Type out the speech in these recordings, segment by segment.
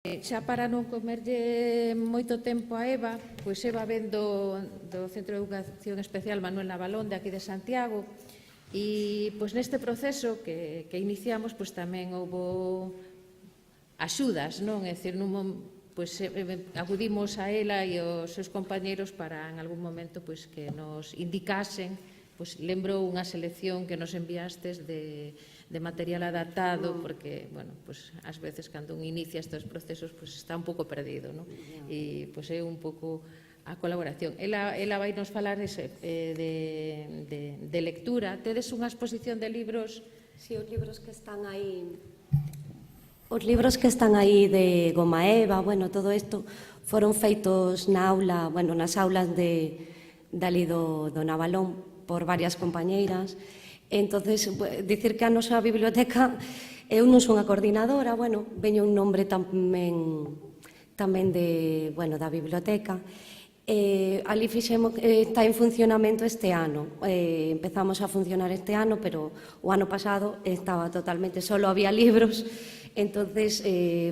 Xa para non comerlle moito tempo a Eva, pois Eva ven do Centro de Educación Especial Manuel Navalón de aquí de Santiago, e pois neste proceso que iniciamos pois tamén houbo axudas, non? É dicir, pois acudimos a ela e aos seus compañeros para en algún momento pois que nos indicasen, pois lembrou unha selección que nos enviastes de material adaptado, porque, bueno, pues, ás veces cando un inicia estes procesos pues, está un pouco perdido, non? E pues, é un pouco a colaboración. Ela vai nos falar de lectura. Tedes unha exposición de libros? Si, os libros que están aí... Os libros que están aí de Goma Eva, bueno, todo isto foron feitos na aula, bueno, nas aulas dali do Navalón por varias compañeiras. Entonces, dicir que a nosa biblioteca, eu non son a coordinadora, bueno, veño un nombre tamén da biblioteca. Ali fixemos, está en funcionamento este ano. Empezamos a funcionar este ano, pero o ano pasado estaba totalmente, solo había libros, entonces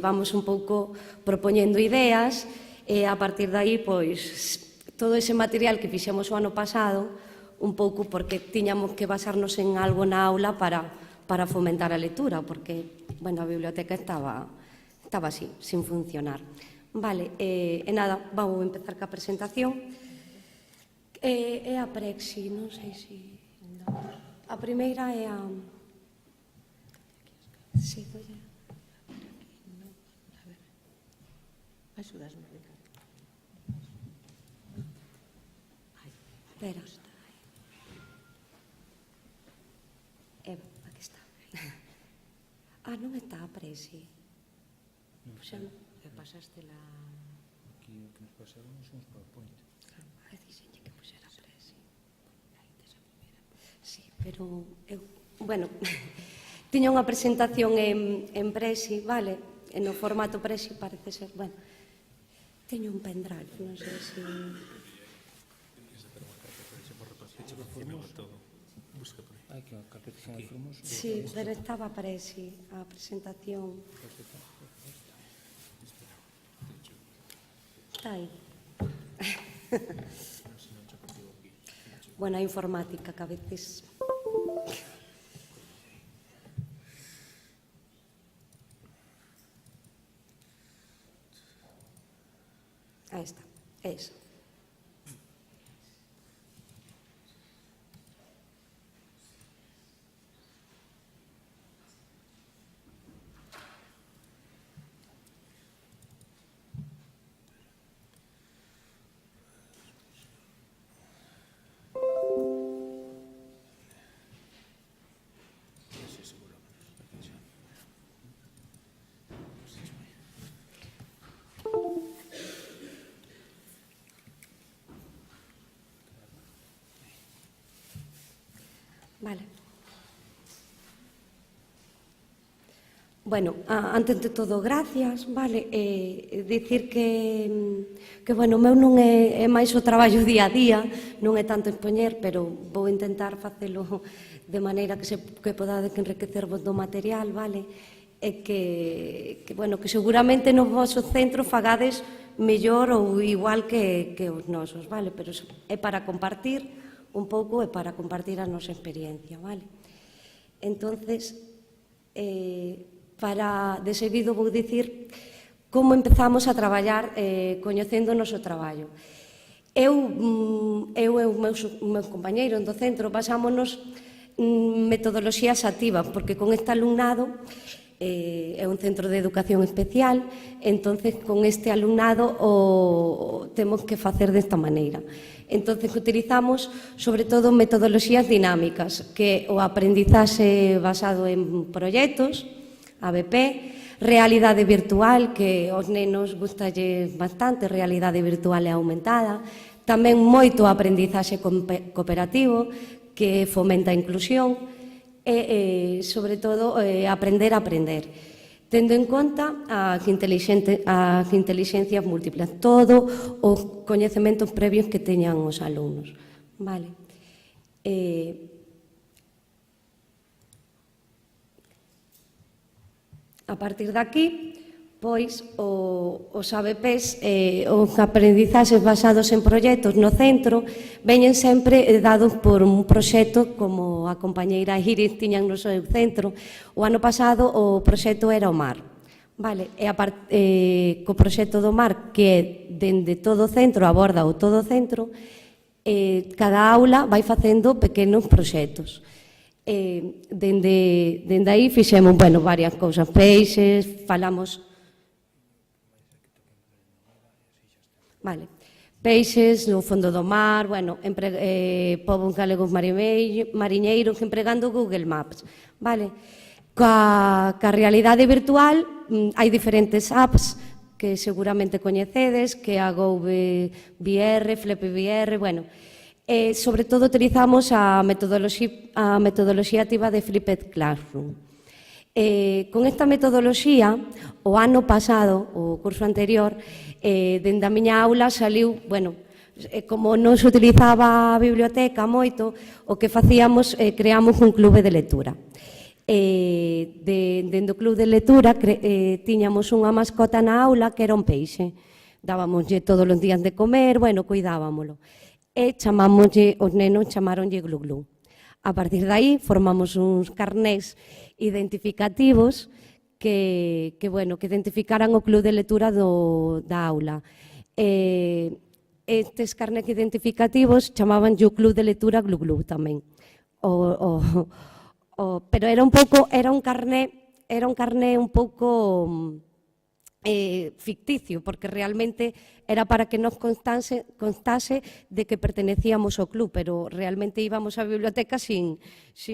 vamos un pouco propoñendo ideas, e a partir de aí, pois, todo ese material que fixemos o ano pasado, un pouco porque tiñamos que basarnos en algo na aula para fomentar a lectura, porque, bueno, a biblioteca estaba así, sin funcionar. Vale, e nada, vamos empezar ca presentación. É a Prexi, non sei se... A primeira é a... Sí, dolle. Axudasme, Ricardo. Espera. Eva, aquí está. Non está a Prexi. Que pasaste la... Aquí o que nos pasaron son os PowerPoint. Dixenlle que puxera a Prexi. Sí, pero eu, bueno, tiña unha presentación en Prexi, vale? E no formato Prexi parece ser, bueno, teño un pendrive, non sei se... Hai que a carpeta de formos. Sí, pero estaba Prexi, a presentación. Está aí. Bueno, a informática que a veces... Aí está, é iso. Vale. Bueno, antes de todo, gracias, vale, dicir que bueno, o meu non é máis o traballo día a día, non é tanto expoñer, pero vou intentar facelo de maneira que podades enriquecervos do material, vale, e que bueno, que seguramente nos vosos centros fagades mellor ou igual que os nosos, vale, pero é para compartir un pouco e para compartir a nosa experiencia, vale. Entonces, para de seguido vou dicir como empezamos a traballar coñecendo o noso traballo. Eu e o meu compañeiro do centro basámonos metodoloxías activas, porque con este alumnado é un centro de educación especial, entonces con este alumnado temos que facer desta maneira. Entonces utilizamos sobre todo metodoloxías dinámicas, que o aprendizaxe basado en proxectos, ABP, realidade virtual, que aos nenos gustalle bastante, realidade virtual e aumentada, tamén moito aprendizaxe cooperativo, que fomenta a inclusión, e, sobre todo, aprender a aprender, tendo en conta as intelixencias múltiples, todo os coñecementos previos que teñan os alumnos. Vale. A partir de aquí, pois os ABPs, os aprendizaxes basados en proxectos no centro, veñen sempre dados por un proxecto como a compañeira Iris tiñan no seu centro. O ano pasado o proxecto era o mar. Vale, e co proxecto do mar, que é dende todo o centro, aborda o todo o centro, cada aula vai facendo pequenos proxectos. Dende aí fixemos, bueno, varias cousas, peixes, falamos... Vale, peixes no fondo do mar, bueno, povos galegos mariñeiros empregando Google Maps, vale. Ca realidade virtual hai diferentes apps que seguramente coñecedes, que a GoVR, FlipVR, bueno, sobre todo utilizamos a metodoloxía activa de Flipped Classroom. Con esta metodoloxía, o ano pasado, o curso anterior, dende a miña aula saliu, bueno, como non se utilizaba a biblioteca moito, o que facíamos, creamos un clube de lectura. Dende o clube de lectura tiñamos unha mascota na aula que era un peixe. Dábamoslle todos os días de comer, bueno, cuidábamolo. E os nenos chamaronlle Glu Glu. A partir de aí formamos uns carnés identificativos que identificaran o club de lectura da aula. Estes carnés identificativos chamaban o club de lectura Glu Glu tamén. Pero era un carné un pouco ficticio, porque realmente era para que nos constase de que pertenecíamos ao club, pero realmente íbamos á biblioteca sin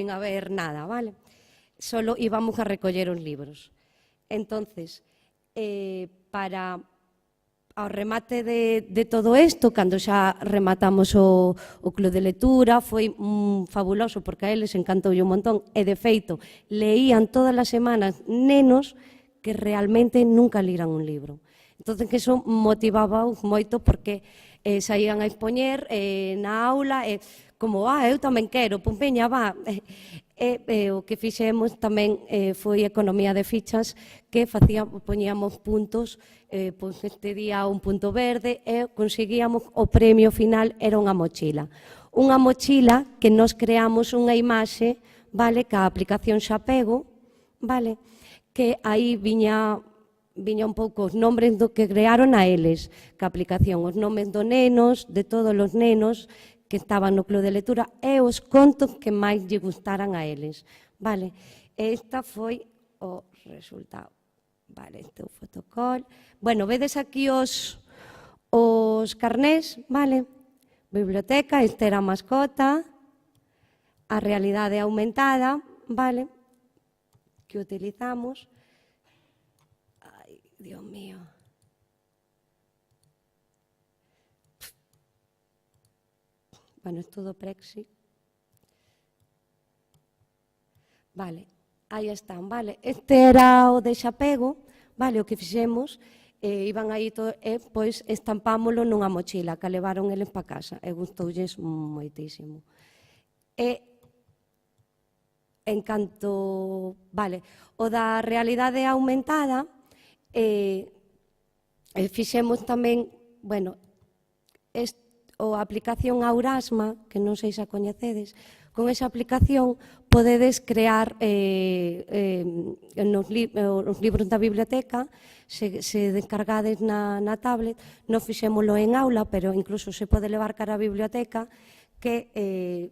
haber nada, vale? Solo íbamos a recoller os libros. Entonces, ao remate de todo isto, cando xa rematamos o club de lectura, foi fabuloso, porque a eles encantoulle un montón, e de feito, leían todas as semanas nenos que realmente nunca liran un libro. Entón, que iso motivaba moito, porque saían a expoñer na aula, como, eu tamén quero, pum, veña, va. O que fixemos tamén foi economía de fichas, que poñíamos puntos, pois este día un punto verde, e conseguíamos o premio final, era unha mochila. Unha mochila que nos creamos unha imaxe, vale, ca aplicación Xapego, vale, que aí viña un pouco os nombres do que crearon a eles, ca aplicación, os nomes dos nenos, de todos os nenos que estaban no club de lectura e os contos que máis lle gustaran a eles. Vale, esta foi o resultado. Vale, este é o fotocall. Bueno, vedes aquí os carnés, vale? Biblioteca, esta era a mascota, a realidade aumentada, vale? Que utilizamos. Ai, Dios mío. Bueno, é todo Prexi. Vale, aí están, vale. Este era o de Xapego, vale, o que fixemos, iban aí, pois estampámolo nunha mochila que levaron eles para casa, e gustoulles moitísimo. E, en canto, vale, o da realidade aumentada, fixemos tamén, bueno, a aplicación Aurasma, que non sei se a coñecedes, con esa aplicación podedes crear os libros da biblioteca, se descargades na tablet, non fixémolo en aula, pero incluso se pode levar cara a biblioteca, que,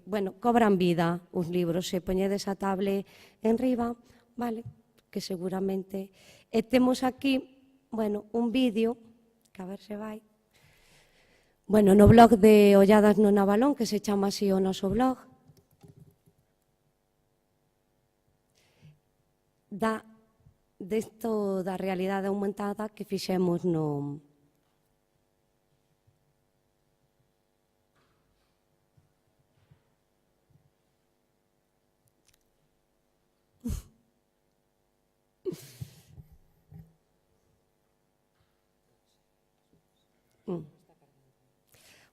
bueno, cobran vida os libros, se poñedes a tablet en riba, vale, que seguramente... E temos aquí, bueno, un vídeo, que a ver se vai, bueno, no blog de Olladas no Navalón, que se chama así o noso blog, desto da realidade aumentada que fixemos no...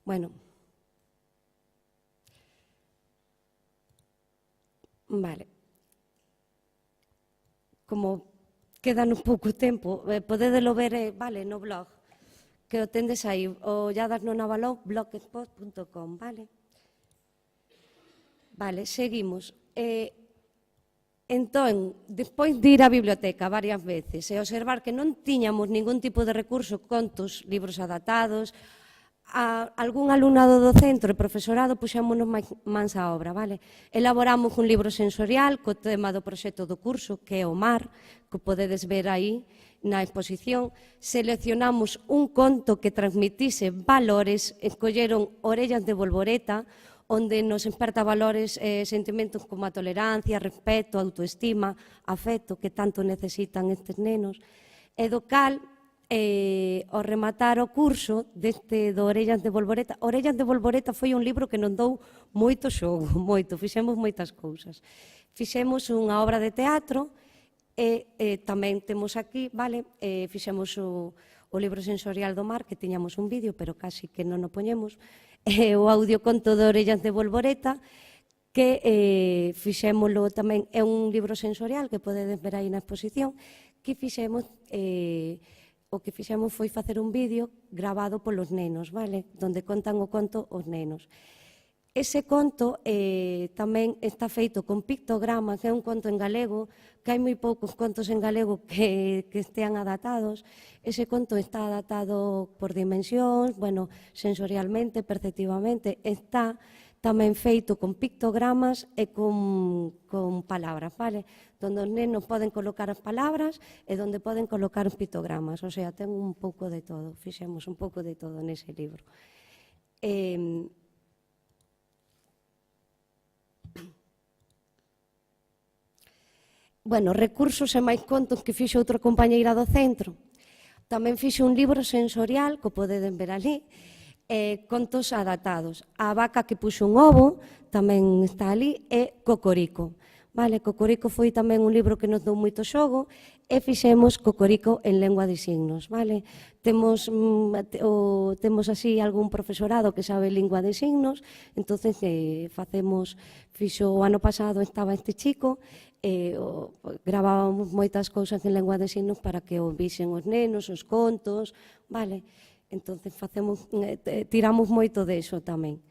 Bueno, vale. Como quedanos pouco tempo. Podedelo ver, vale, no blog, que o tendes aí, o lladasno na balón, blogspot.com, vale? Vale, seguimos. Entón, despois de ir á biblioteca varias veces e observar que non tiñamos ningún tipo de recurso, contos, libros adaptados, algún alumnado do centro e profesorado puxémonos mans á obra, vale? Elaboramos un libro sensorial co tema do proxecto do curso, que é o mar, que podedes ver aí na exposición. Seleccionamos un conto que transmitise valores, escolleron Orellas de Bolboreta, onde nos desperta valores e sentimentos como a tolerancia, respeto, autoestima, afecto, que tanto necesitan estes nenos. E do cal, ao rematar o curso deste do Orellas de Bolboreta, Orellas de Bolboreta foi un libro que nos dou moito xogo, moito, fixemos moitas cousas. Fixemos unha obra de teatro e tamén temos aquí, vale, fixemos o libro sensorial do mar, que tiñamos un vídeo, pero casi que non o poñemos, o audioconto de Orellas de Bolboreta, que fixémolo tamén, é un libro sensorial que podedes ver aí na exposición, que fixemos, o que fixemos foi facer un vídeo grabado polos nenos, vale, donde contan o conto os nenos. Ese conto tamén está feito con pictogramas, que é un conto en galego, que hai moi poucos contos en galego que estean adaptados. Ese conto está adaptado por dimensións, bueno, sensorialmente, perceptivamente, está tamén feito con pictogramas e con palabras, vale? Donde os nenos poden colocar as palabras e donde poden colocar os pictogramas, o sea, ten un pouco de todo, fixemos un pouco de todo nese libro. Bueno, recursos e máis contos que fixo outra compañeira do centro. Tamén fixo un libro sensorial, que podedes ver ali, contos adaptados. A vaca que puxo un ovo, tamén está ali, e Cocorico. Vale, Cocorico foi tamén un libro que nos dou moito xogo, e fixemos Cocorico en lengua de signos, vale? Temos así algún profesorado que sabe lingua de signos, entonces fixo o ano pasado estaba este chico, gravábamos moitas cousas en lengua de signos para que o visen os nenos, os contos, vale? Entonces tiramos moito deso tamén.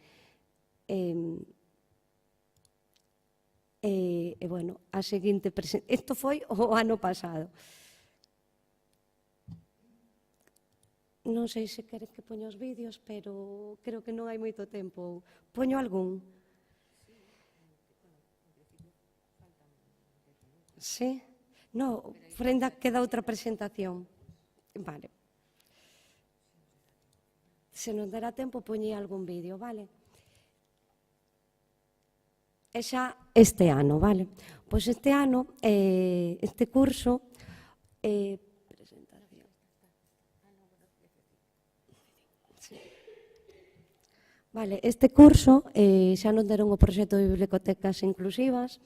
Bueno, a seguinte presentación, isto foi o ano pasado. Non sei se queres que poña os vídeos, pero creo que non hai moito tempo. Poño algún? Sí? No, Frenda, queda outra presentación. Vale. Se nos dará tempo, poñei algún vídeo, vale? E xa este ano, vale? Pois este ano, este curso, vale, este curso xa nos deron o proxecto de bibliotecas inclusivas,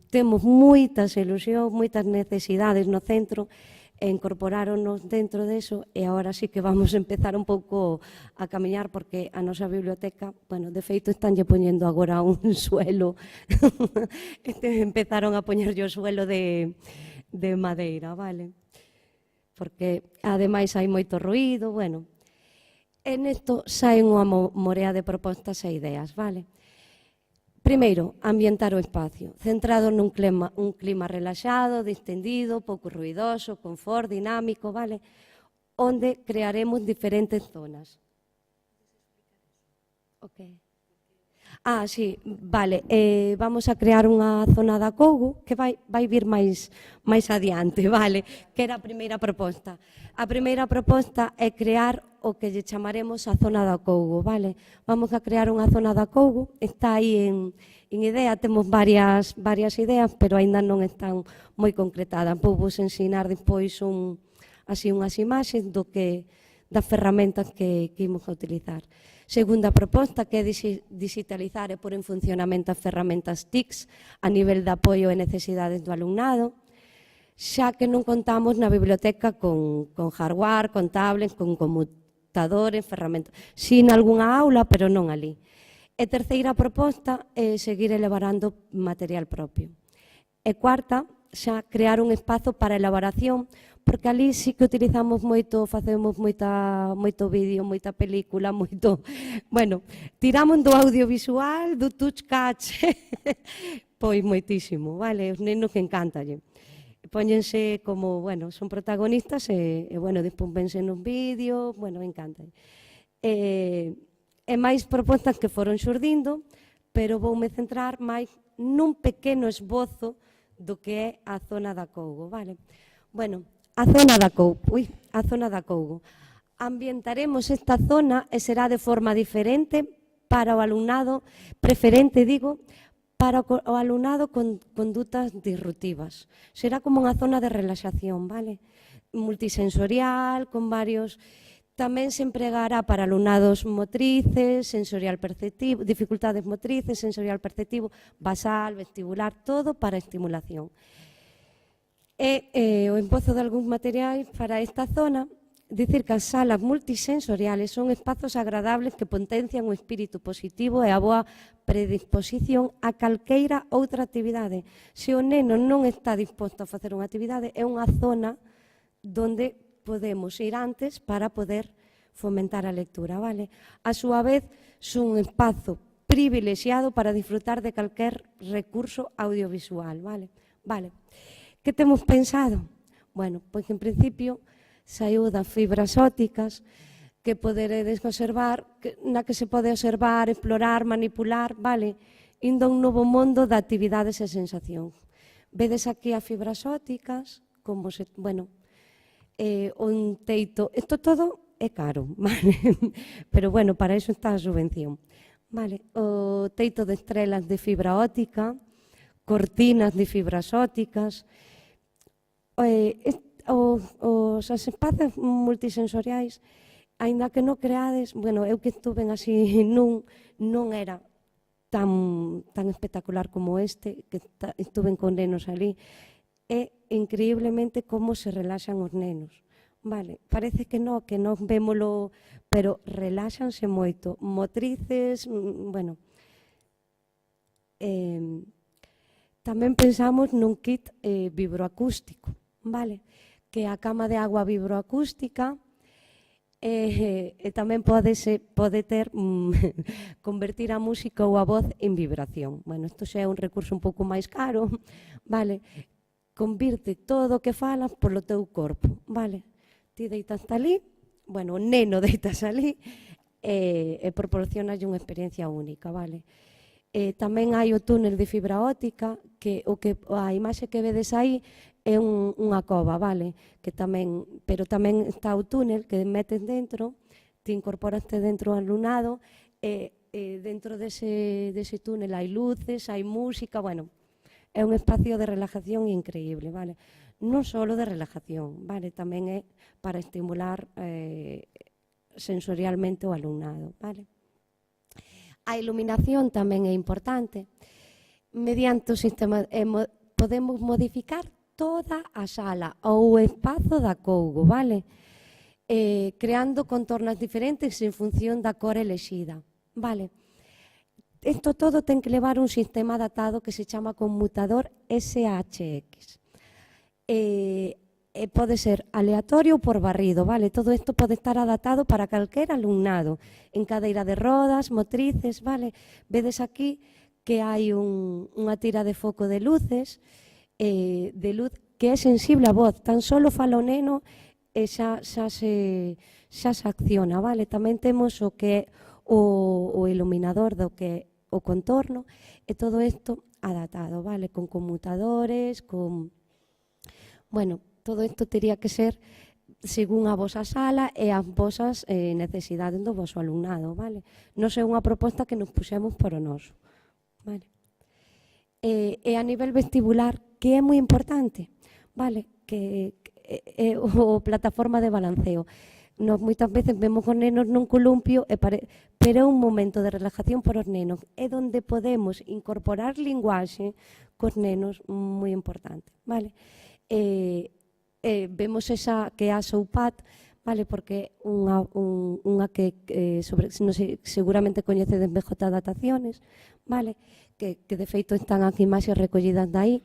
temos moitas ilusións, moitas necesidades no centro, e incorporáronos dentro deso, e agora sí que vamos a empezar un pouco a camiñar, porque a nosa biblioteca, bueno, de feito estanlle poñendo agora un suelo, empezaron a poñerlle o suelo de madeira, vale? Porque ademais hai moito ruído, bueno, e nesto saen unha morea de propostas e ideas, vale? Primeiro, ambientar o espacio, centrado nun clima relaxado, distendido, pouco ruidoso, confort, dinámico, vale? Onde crearemos diferentes zonas. Ok. Sí, vale, vamos a crear unha zona de acougo que vai vir máis adiante, vale? Que era a primeira proposta. A primeira proposta é crear o que lle chamaremos a zona de acougo, vale? Vamos a crear unha zona de acougo, está aí en idea, temos varias ideas, pero aínda non están moi concretadas. Vou-vos ensinar depois unhas imaxes das ferramentas que imos a utilizar. Segunda proposta, que é digitalizar e pôr en funcionamento as ferramentas TICs a nivel de apoio e necesidades do alumnado, xa que non contamos na biblioteca con hardware, con tablets, con computadores, ferramentas. Si nalgúnha aula, pero non ali. E terceira proposta é seguir elaborando material propio. E cuarta xa crear un espazo para elaboración, porque ali sí que utilizamos moito, facemos moito vídeo, moita película, moito, bueno, tiramos do audiovisual, do touch-catch, pois moitísimo, vale, os nenos que encantalle. Póñense como, bueno, son protagonistas e bueno, despois vense nos vídeos, bueno, encantalle. E máis propostas que foron xurdindo, pero voume centrar máis nun pequeno esbozo do que é a zona da Cougo, vale? Bueno, a zona da Cougo. Ambientaremos esta zona e será de forma diferente para o alumnado, preferente, digo, para o alumnado con condutas disruptivas. Será como unha zona de relaxación, vale? Multisensorial, con varios... Tamén se empregará para alumnados motrices, sensorial perceptivo, dificultades motrices, sensorial perceptivo, basal, vestibular, todo para estimulación. E o empozo de algúns materiais para esta zona, dicir que as salas multisensoriales son espazos agradables que potencian o espírito positivo e a boa predisposición a calqueira outra actividade. Se o neno non está disposto a facer unha actividade, é unha zona donde podemos ir antes para poder fomentar a lectura, vale? A súa vez, son un espazo privilexiado para disfrutar de calquer recurso audiovisual, vale? Vale. Que temos pensado? Bueno, pois en principio saiu das fibras ópticas que poderedes observar, na que se pode observar, explorar, manipular, vale? Indo a un novo mundo de actividades e sensacións. Vedes aquí as fibras ópticas, como se, bueno, un teito, isto todo é caro, vale? Pero bueno, para iso está a subvención. Vale, o teito de estrelas de fibra óptica, cortinas de fibras ópticas, os espazos multisensoriais, aínda que non creades, bueno, eu que estuve así non era tan espectacular como este, que estuve con nenos ali, é increíblemente como se relaxan os nenos. Vale, parece que non vémolo, pero relaxanse moito. Motrices, bueno. Tamén pensamos nun kit vibroacústico, vale? Que a cama de agua vibroacústica e tamén pode ter convertir a música ou a voz en vibración. Bueno, isto xa é un recurso un pouco máis caro, vale? Convirte todo o que falas polo teu corpo, vale? Ti deitas ali, bueno, o neno deitas ali e proporcionas unha experiencia única, vale? Tamén hai o túnel de fibra óptica, que a imaxe que vedes aí é unha cova, vale? Pero tamén está o túnel que metes dentro, te incorporaste dentro do alumnado e dentro dese túnel hai luces, hai música, bueno, é un espacio de relajación increíble, vale? Non só de relajación, vale? Tamén é para estimular sensorialmente o alumnado, vale? A iluminación tamén é importante. Mediante o sistema podemos modificar toda a sala ou o espazo da Cougo, vale? Creando contornas diferentes en función da cor elexida, vale? Isto todo ten que levar un sistema adaptado que se chama conmutador SHX. Pode ser aleatorio ou por barrido, vale? Todo isto pode estar adaptado para calquer alumnado, en cadeira de rodas, motrices, vale? Vedes aquí que hai unha tira de foco de luces, de luz que é sensible á voz, tan solo fala o neno e xa se acciona, vale? Tamén temos o que é o iluminador do que é o contorno e todo isto adaptado, vale? Con conmutadores, con... Bueno, todo isto tería que ser según a vosa sala e as vosas necesidades do voso alumnado, vale? Non é unha proposta que nos puxemos por o noso, vale? E a nivel vestibular, que é moi importante, vale? Que é o plataforma de balanceo. Nos moitas veces vemos os nenos nun columpio, pero é un momento de relajación para os nenos. É onde podemos incorporar linguaxe cos nenos moi importante, vale? Vemos esa que é a SOUPAD, vale? Porque unha que seguramente coñecedes BJ Adaptaciones, vale? Que de feito están aquí imaxes recollidas de aí.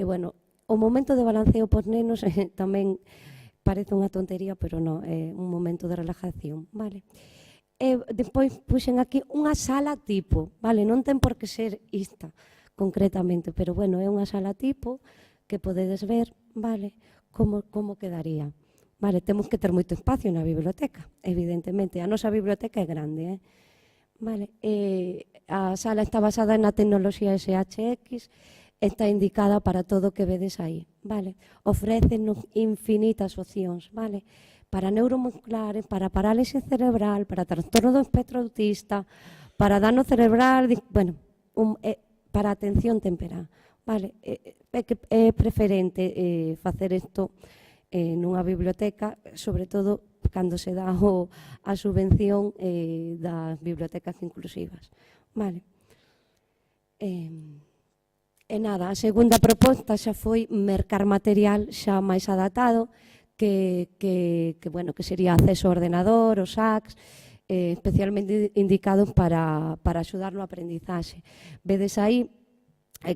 Bueno, o momento de balanceo pos nenos tamén parece unha tontería, pero non, é un momento de relajación, vale? Despois puxen aquí unha sala tipo, vale? Non ten por que ser esta concretamente, pero bueno, é unha sala tipo que podedes ver, vale? Como quedaría. Vale, temos que ter moito espacio na biblioteca, evidentemente. A nosa biblioteca é grande, Vale, a sala está basada na tecnoloxía SHX, está indicada para todo o que vedes aí, vale? Ofrécenos infinitas opcións, vale? Para neuromusculares, para parálisis cerebral, para trastorno do espectro autista, para dano cerebral, bueno, para atención temperá, vale? É preferente facer isto nunha biblioteca, sobre todo cando se dá a subvención das bibliotecas inclusivas. Vale. E nada, a segunda proposta xa foi mercar material xa máis adaptado, que sería acceso ao ordenador, os SACs, especialmente indicados para axudar no aprendizaxe. Vedes aí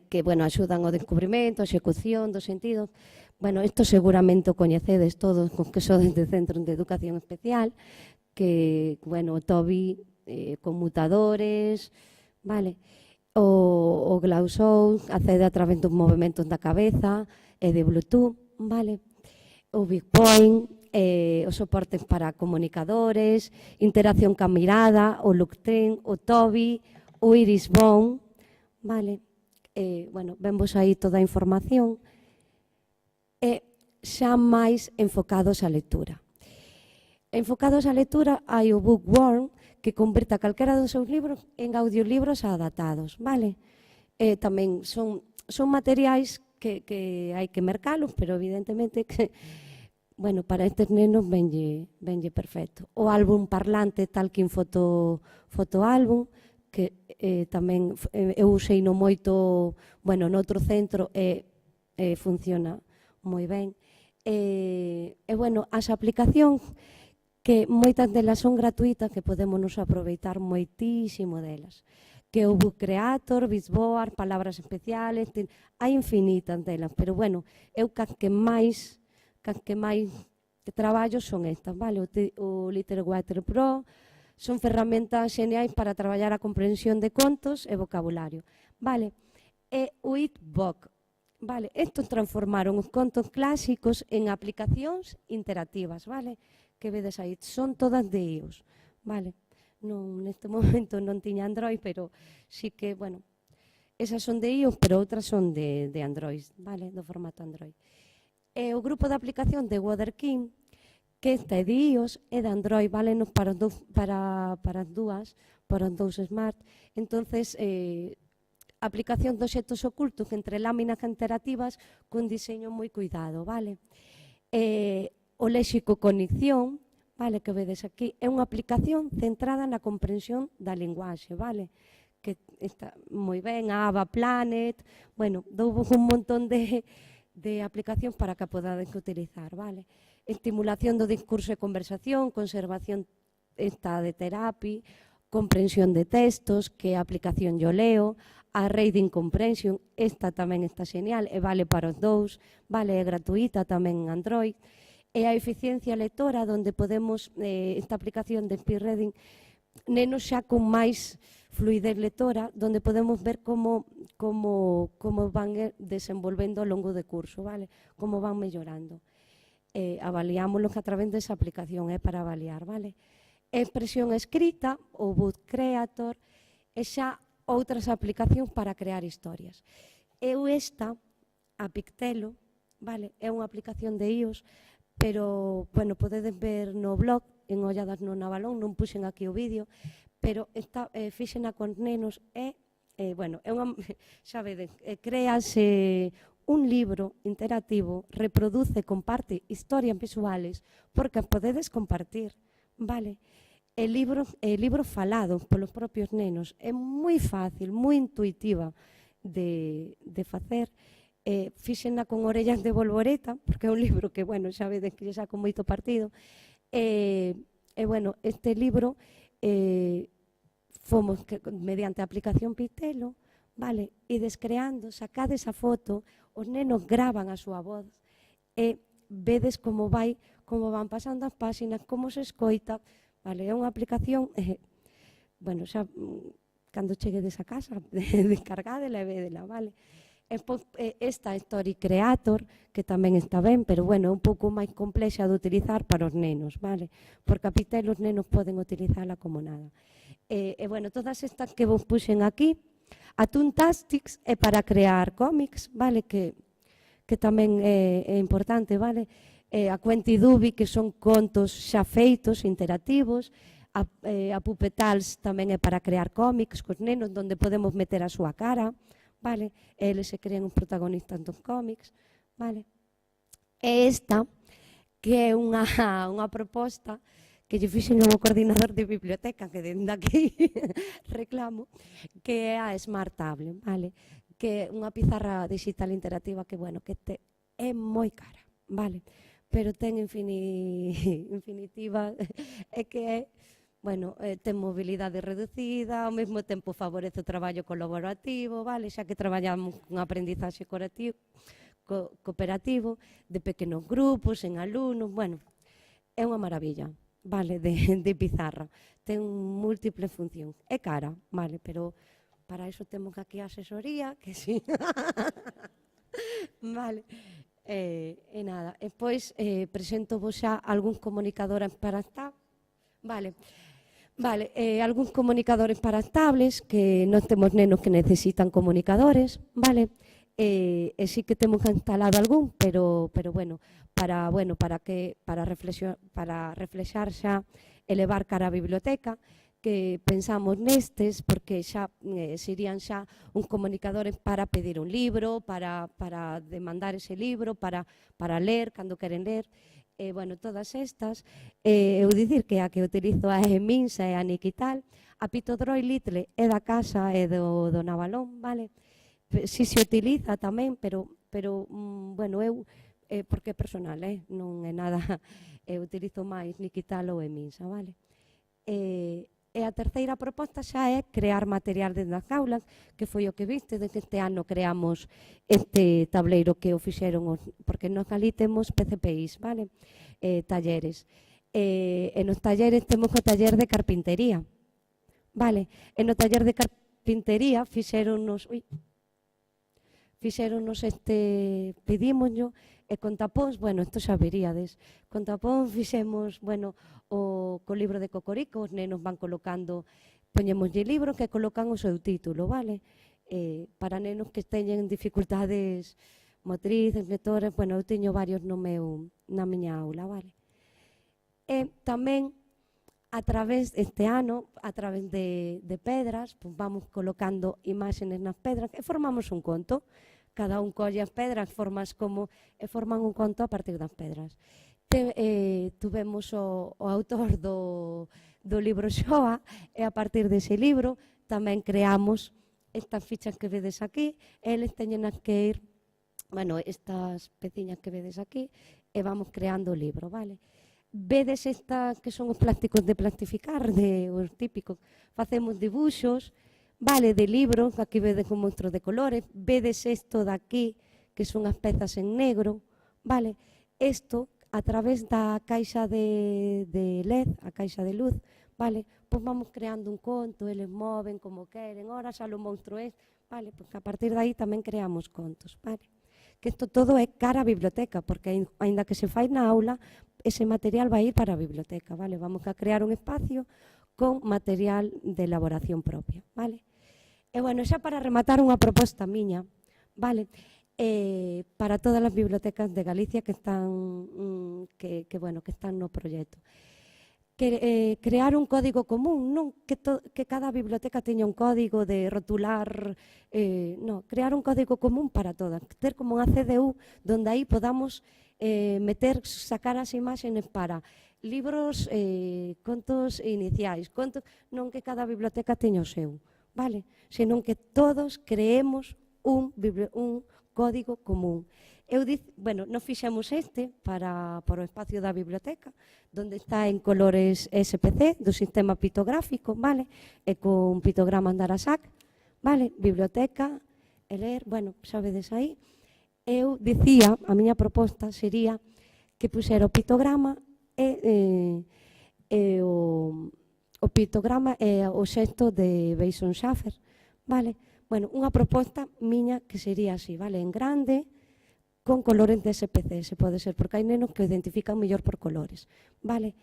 que axudan ao descubrimento, a execución dos sentidos. Bueno, isto seguramente o coñecedes todos, con que sodes de Centro de Educación Especial, que, o TOBI, conmutadores, vale? O Glausou accede a través dos movimentos da cabeza e de Bluetooth, vale? O Bigpoint, os soportes para comunicadores, interacción ca mirada, o Luctrin, o TOBI, o Iris Bone, vale? Vemos aí toda a información. E xa máis enfocados á lectura. Enfocados á lectura hai o Bookworm, que convirta calquera dos seus libros en audiolibros adaptados, vale? Tamén son materiais que hai que mercalos, pero evidentemente que, para estes nenos venlle perfecto. O álbum parlante Talking fotoálbum, que tamén eu usei no moito, noutro centro e funciona moi ben. As aplicacións, que moitas delas son gratuitas, que podemos nos aproveitar moitísimo delas. Que o Book Creator, Bizboard, palabras especiales, hai infinitas delas, pero eu que máis traballo son estas, vale? O Literwriter Pro son ferramentas xeneais para traballar a comprensión de contos e vocabulario, vale? E o Eatbook, vale, estos transformaron os contos clásicos en aplicacións interactivas, vale? Que vedes aí, son todas de iOS, vale? Neste momento non tiña Android, pero sí que, esas son de iOS, pero outras son de Android, vale? Do formato Android. E o grupo de aplicación de Waterking, que esta é de iOS e de Android, vale? Para as dúas, para os dous Smart. Entonces, aplicación de obxectos ocultos entre láminas interactivas cun diseño moi cuidado, vale? O léxico Conexción, vale, que vedes aquí, é unha aplicación centrada na comprensión da linguaxe, vale? Que está moi ben, a Ava Planet, douvos un montón de aplicacións para que podades utilizar, vale? Estimulación do discurso e conversación, conservación esta de terapia, comprensión de textos, que a aplicación yo leo, a Reading Comprehension, esta tamén está xenial e vale para os dous, vale, é gratuita tamén en Android, e a eficiencia lectora, onde podemos, esta aplicación de Speed Reading, nenos xa con máis fluidez lectora, onde podemos ver como van desenvolvendo ao longo do curso, vale? Como van mellorando. Avaliámoslos a través desa aplicación, é para avaliar, vale? Expresión escrita, o Book Creator, e xa outras aplicacións para crear historias. Eu esta, a Pictelo, vale, é unha aplicación de iOS, pero, podedes ver no blog, en Olladas no Navalón, non puxen aquí o vídeo, pero esta fíxena con nenos é unha, xa vedes, créase un libro interactivo, reproduce, comparte historias visuales, porque podedes compartir, vale? El libro falado polos propios nenos é moi fácil, moi intuitiva de facer. Fíxena con orellas de bolboreta, porque é un libro que, xa vedes que xa con moito partido. Este libro fomos mediante a aplicación Pictelo, vale? Ides creando, sacades a foto, os nenos gravan a súa voz e vedes como van pasando as páxinas, como se escoita, vale? É unha aplicación, bueno, xa cando cheguedes a casa, descargádela e vedela, vale? Esta Story Creator, que tamén está ben, pero bueno, é un pouco máis complexa de utilizar para os nenos, vale? Porque a Pitel os nenos poden utilizarla como nada. Bueno, todas estas que vos puxen aquí, a Toontastics é para crear cómics, vale? Que tamén é importante, vale? A Quentidubi, que son contos xa feitos, interactivos. A Puppetals tamén é para crear cómics cos nenos, onde podemos meter a súa cara, vale? Eles se crean os protagonistas dos cómics, vale? E esta, que é unha proposta que lle fixen ao coordinador de biblioteca, que dende aquí reclamo, que é a Smart Tablet, vale? Que é unha pizarra digital interactiva que, bueno, que é moi cara, vale? Pero ten infinitiva, é que é, bueno, ten mobilidade reducida, ao mesmo tempo favorece o traballo colaborativo, vale? Xa que traballamos con aprendizaxe cooperativo, de pequenos grupos, en alumnos, bueno, é unha maravilla, vale, de pizarra. Ten múltiples funcións. É cara, vale, pero para iso temos aquí a asesoría, que sí. Vale. E nada, despois presento vos xa algúns comunicadores para tablets, vale, algúns comunicadores para tablets, que nós temos nenos que necesitan comunicadores, vale, e sí que temos instalado algún, pero bueno, para reflexar xa, elevar cara a biblioteca, que pensamos nestes, porque xa serían xa un comunicadores para pedir un libro, para demandar ese libro, para ler, cando queren ler, bueno, todas estas. Eu dicir que a que utilizo a Minsa e a Niquital, a Pitodroi Little é da casa e do Navalón, vale? Si se utiliza tamén, pero bueno, eu, porque é personal, non é nada, eu utilizo máis Niquital ou Minsa, vale? E a terceira proposta xa é crear material dentro das aulas, que foi o que viste, de que este ano creamos este tableiro que o fixeron, porque nós ali temos PCPIs, vale? Talleres. E nos talleres temos o taller de carpintería, vale? E no taller de carpintería fixéronnos pedímoslo, e con tapóns, bueno, isto xa veríades, con tapóns fixemos, bueno, co libro de Cocorico, os nenos van colocando, poñemoslle libro que colocan o seu título, vale? Para nenos que teñen dificultades motrices, lectores, bueno, eu teño varios na miña aula, vale? E tamén, a través deste ano, a través de pedras, pues vamos colocando imágenes nas pedras e formamos un conto. Cada un colle as pedras, forman un conto a partir das pedras. Tuvemos o autor do libro Xoa, e a partir dese libro tamén creamos estas fichas que vedes aquí, eles teñen que ir, bueno, estas peciñas que vedes aquí, e vamos creando o libro, vale? Vedes estas que son os plásticos de plastificar, os típicos, facemos dibuxos, vale, de libros, aquí vedes un monstro de colores, vedes isto daqui, que son as pezas en negro, vale, isto, a través da caixa de LED, a caixa de luz, vale, pois vamos creando un conto, eles moven como queren, ora xa o monstro vale, pois a partir de aí tamén creamos contos, vale. Que isto todo é cara a biblioteca, porque aínda que se fai na aula, ese material vai ir para a biblioteca, vale, vamos a crear un espacio con material de elaboración propia, vale. E, bueno, xa para rematar unha proposta miña, vale, para todas as bibliotecas de Galicia que están no proxecto. Crear un código común, non que cada biblioteca teña un código de rotular, non, crear un código común para todas, ter como unha CDU donde aí podamos sacar as imágenes para libros, contos iniciais, non que cada biblioteca teña o seu, vale? Senón que todos creemos un código común. Bueno, nos fixemos para o espacio da biblioteca, donde está en colores SPC, do sistema pictográfico, vale? E con pictogramas de Arasac, Vale, biblioteca, e ler, bueno, sabedes aí. Eu dicía, a miña proposta sería que puxera o pictograma e o pictograma e o xesto de Bason Schaffer, vale? Bueno, unha proposta miña que sería así, vale? En grande, con colores de SPC, se pode ser, porque hai nenos que o identifican mellor por colores, vale?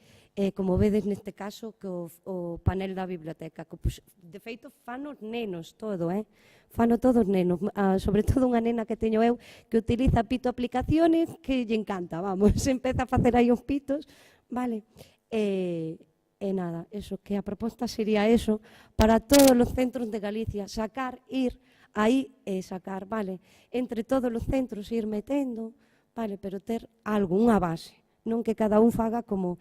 Como vedes neste caso, que o panel da biblioteca, que, pues, de feito, fan os nenos todo, fano todos os nenos, sobre todo unha nena que teño eu, que utiliza pito aplicaciones, que lle encanta, vamos, empeza a facer aí os pitos, vale? E nada, eso, que a proposta sería eso, para todos os centros de Galicia, sacar, ir aí e sacar, vale, entre todos os centros ir metendo, vale, pero ter algo, unha base, non que cada un faga como,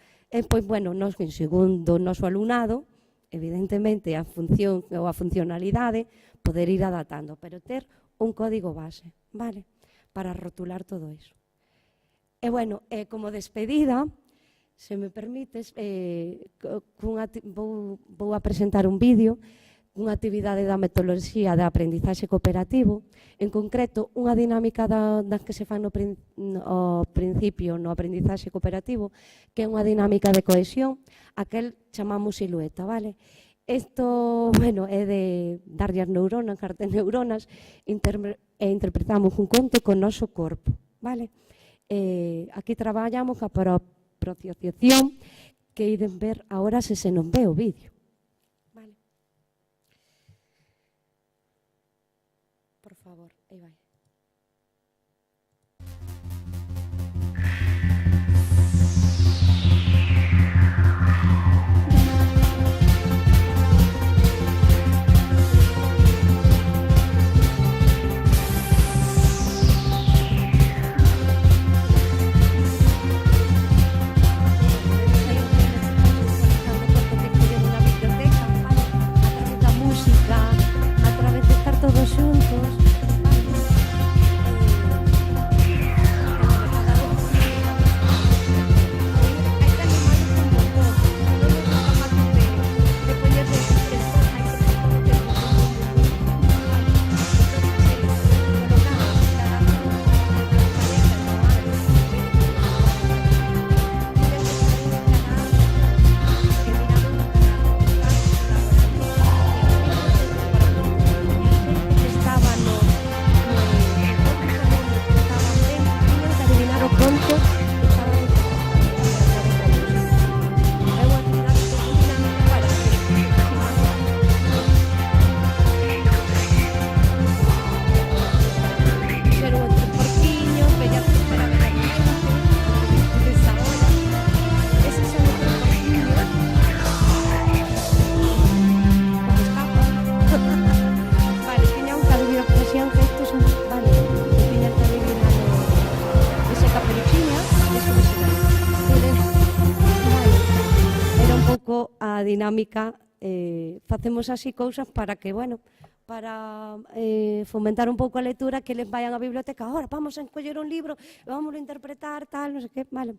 pois, bueno, nos en segundo noso alumnado, evidentemente a función ou a funcionalidade, poder ir adaptando, pero ter un código base, vale, para rotular todo iso. E, bueno, como despedida, se me permites, vou a presentar un vídeo, unha actividade da metodoloxía de aprendizaxe cooperativo, en concreto, unha dinámica das que se fan ao principio no aprendizaxe cooperativo, que é unha dinámica de cohesión, aquel chamamos silueta, vale? Isto, bueno, é de darlle as neuronas, as neuronas, e interpretamos un conto con o noso corpo, vale? Aquí traballamos a propriocepción, que iden ver agora se nos ve o vídeo. Por favor, aí vai. Todos xuntos, dinámica, facemos así cousas para que, bueno, para fomentar un pouco a lectura, que les vayan á biblioteca, ahora vamos a encoller un libro, vamos a interpretar, tal, non sei que, vale.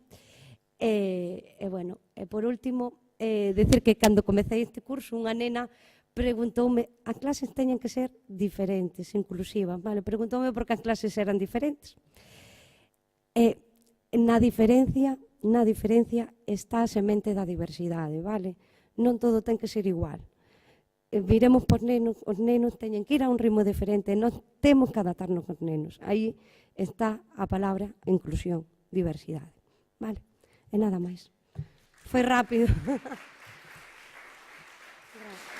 Bueno, por último, decir que cando comecei este curso, unha nena preguntoume, as clases teñen que ser diferentes, inclusivas, vale? Preguntoume por que as clases eran diferentes. Na diferencia está a semente da diversidade, vale? Non todo ten que ser igual. Viremos por nenos, os nenos teñen que ir a un ritmo diferente, non temos que adaptarnos aos nenos. Aí está a palabra inclusión, diversidade, vale? E nada máis. Foi rápido. Gracias.